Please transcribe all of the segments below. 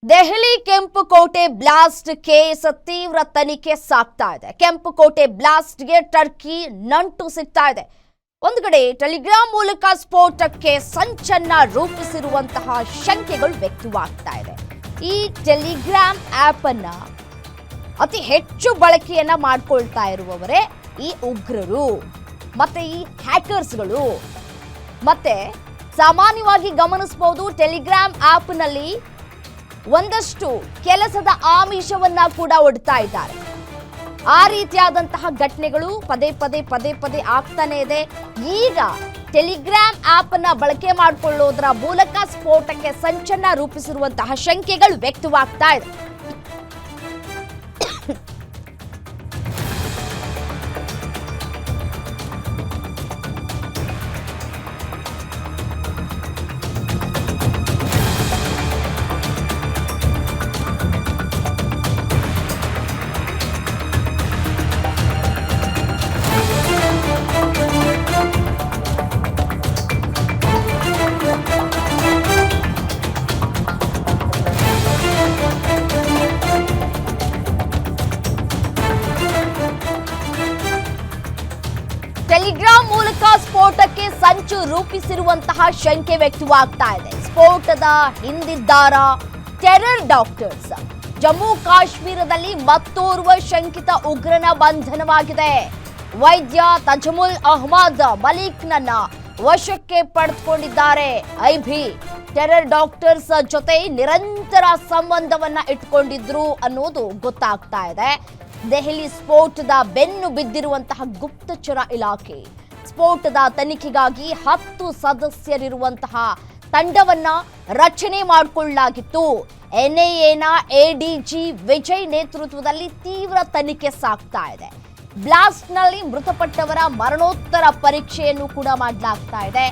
Delhi ಕೆಂಪುಕೋಟೆ blast case ತೀವ್ರ ತನಿಖೆ ಸಾಗ್ತಾ ಇದೆ. ಕೆಂಪುಕೋಟೆ ಬ್ಲಾಸ್ಟ್ಗೆ ಟರ್ಕಿ ನಂಟು ಸಿಗ್ತಾ ಇದೆ. ಒಂದು ಕಡೆ ಟೆಲಿಗ್ರಾಮ್ ಮೂಲಕ ಸ್ಫೋಟಕ್ಕೆ ಸಂಚನ್ನ ರೂಪಿಸಿರುವಂತಹ ಶಂಕೆಗಳು ವ್ಯಕ್ತವಾಗ್ತಾ ಇದೆ. ಈ ಟೆಲಿಗ್ರಾಮ್ ಆಪ್ ಅನ್ನ ಅತಿ ಹೆಚ್ಚು ಬಳಕೆಯನ್ನ ಮಾಡ್ಕೊಳ್ತಾ ಇರುವವರೇ ಈ ಉಗ್ರರು ಮತ್ತೆ ಈ ಹ್ಯಾಕರ್ಸ್ಗಳು. ಮತ್ತೆ ಸಾಮಾನ್ಯವಾಗಿ ಗಮನಿಸಬಹುದು, ಟೆಲಿಗ್ರಾಮ್ ಆಪ್ ನಲ್ಲಿ ಒಂದಷ್ಟು ಕೆಲಸದ ಆಮಿಷವನ್ನ ಕೂಡ ಒಡ್ತಾ ಇದ್ದಾರೆ. ಆ ರೀತಿಯಾದಂತಹ ಘಟನೆಗಳು ಪದೇ ಪದೇ ಆಗ್ತಾನೆ ಇದೆ. ಈಗ ಟೆಲಿಗ್ರಾಮ್ ಆಪ್ ಅನ್ನ ಬಳಕೆ ಮಾಡಿಕೊಳ್ಳೋದರ ಮೂಲಕ ಸ್ಫೋಟಕ್ಕೆ ಸಂಚನ್ನ ರೂಪಿಸಿರುವಂತಹ ಶಂಕೆಗಳು ವ್ಯಕ್ತವಾಗ್ತಾ ಇದೆ. ಟೆಲಿಗ್ರಾಮ್ ಮೂಲಕ ಸ್ಫೋಟಕ್ಕೆ ಸಂಚು ರೂಪಿಸಿರುವಂತಹ ಶಂಕೆ ವ್ಯಕ್ತವಾಗ್ತಾ ಇದೆ. ಸ್ಫೋಟದ ಹಿಂದಿದ್ದಾರ ಟೆರರ್ ಡಾಕ್ಟರ್ಸ್. ಜಮ್ಮು ಕಾಶ್ಮೀರದಲ್ಲಿ ಮತ್ತೋರ್ವ ಶಂಕಿತ ಉಗ್ರನ ಬಂಧನವಾಗಿದೆ. ವೈದ್ಯ ತಜಮುಲ್ ಅಹ್ಮದ್ ಮಲಿಕ್ನನ್ನ ವಶಕ್ಕೆ ಪಡೆದುಕೊಂಡಿದ್ದಾರೆ ಐಬಿ. ಟೆರರ್ ಡಾಕ್ಟರ್ಸ್ ಜೊತೆ ನಿರಂತರ ಸಂಬಂಧವನ್ನ ಇಟ್ಕೊಂಡಿದ್ರು ಅನ್ನೋದು ಗೊತ್ತಾಗ್ತಾ ಇದೆ. ದೆಹಲಿ ಸ್ಫೋಟದ ಬೆನ್ನು ಬಿದ್ದಿರುವಂತಹ ಗುಪ್ತಚರ ಇಲಾಖೆ ಸ್ಫೋಟದ ತನಿಖೆಗಾಗಿ 10 ಸದಸ್ಯರಿರುವಂತಹ ತಂಡವನ್ನ ರಚನೆ ಮಾಡಿಕೊಳ್ಳಲಾಗಿತ್ತು. ಎನ್ಐಎನ ಎಡಿಜಿ ವಿಜಯ್ ನೇತೃತ್ವದಲ್ಲಿ ತೀವ್ರ ತನಿಖೆ ಸಾಗ್ತಾ ಇದೆ. ಬ್ಲಾಸ್ಟ್ನಲ್ಲಿ ಮೃತಪಟ್ಟವರ ಮರಣೋತ್ತರ ಪರೀಕ್ಷೆಯನ್ನು ಕೂಡ ಮಾಡಲಾಗ್ತಾ ಇದೆ.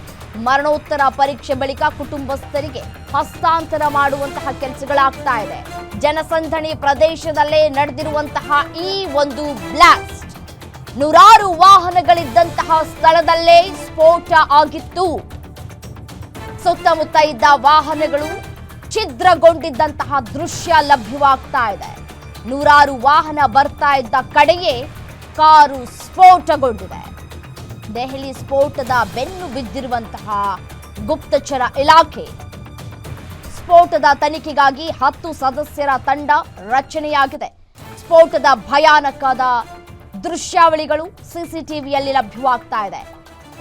ಮರಣೋತ್ತರ ಪರೀಕ್ಷೆ ಬಳಿಕ ಕುಟುಂಬಸ್ಥರಿಗೆ ಹಸ್ತಾಂತರ ಮಾಡುವಂತಹ ಕೆಲಸಗಳಾಗ್ತಾ ಇದೆ. ಜನಸಂದಣಿ ಪ್ರದೇಶದಲ್ಲೇ ನಡೆದಿರುವಂತಹ ಈ ಒಂದು ಬ್ಲಾಸ್ಟ್, ನೂರಾರು ವಾಹನಗಳಿದ್ದಂತಹ ಸ್ಥಳದಲ್ಲೇ ಸ್ಫೋಟ ಆಗಿತ್ತು. ಸುತ್ತಮುತ್ತ ಇದ್ದ ವಾಹನಗಳು ಛಿದ್ರಗೊಂಡಿದ್ದಂತಹ ದೃಶ್ಯ ಲಭ್ಯವಾಗ್ತಾ ಇದೆ. ನೂರಾರು ವಾಹನ ಬರ್ತಾ ಇದ್ದ ಕಡೆಯೇ ಕಾರು ಸ್ಫೋಟಗೊಂಡಿದೆ. ದೆಹಲಿ ಸ್ಫೋಟದ ಬೆನ್ನು ಬಿದ್ದಿರುವಂತಹ ಗುಪ್ತಚರ ಇಲಾಖೆ ಸ್ಫೋಟದ ತನಿಖೆಗಾಗಿ 10 ಸದಸ್ಯರ ತಂಡ ರಚನೆಯಾಗಿದೆ. ಸ್ಫೋಟದ ಭಯಾನಕದ ದೃಶ್ಯಾವಳಿಗಳು ಸಿಸಿಟಿವಿಯಲ್ಲಿ ಲಭ್ಯವಾಗ್ತಾ ಇದೆ.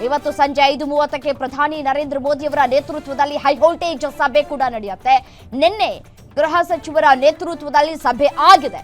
ಇವತ್ತು ಸಂಜೆ 5:30ಕ್ಕೆ ಪ್ರಧಾನಿ ನರೇಂದ್ರ ಮೋದಿಯವರ ನೇತೃತ್ವದಲ್ಲಿ ಹೈವೋಲ್ಟೇಜ್ ಸಭೆ ಕೂಡ ನಡೆಯುತ್ತೆ. ನಿನ್ನೆ ಗೃಹ ಸಚಿವರ ನೇತೃತ್ವದಲ್ಲಿ ಸಭೆ ಆಗಿದೆ.